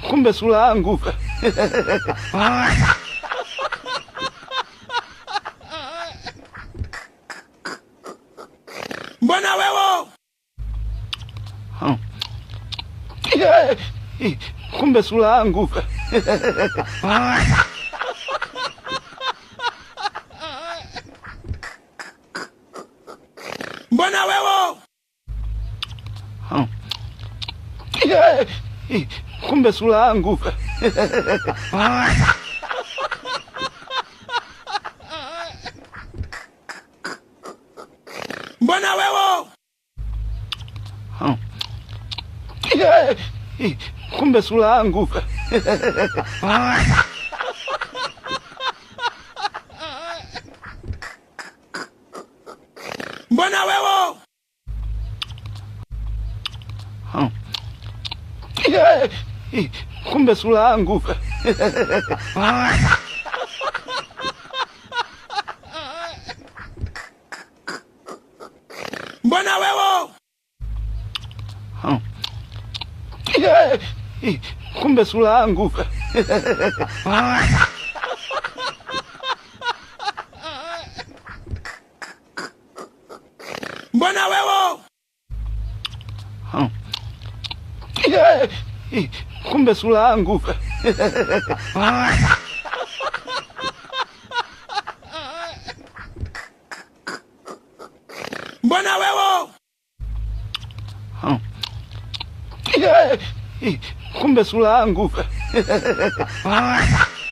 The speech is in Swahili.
Kumbe sura yangu. Mbona wewe? Kumbe sura yangu. Mbona wewe? Kumbe sura yangu. Mbona wewe? Kumbe sura yangu. Mbona wewe? Kumbe sura yangu. Mbona wewe? Kumbe sura yangu. Mbona wewe? Kumbe sura yangu. Mbona wewe? Kumbe sura yangu.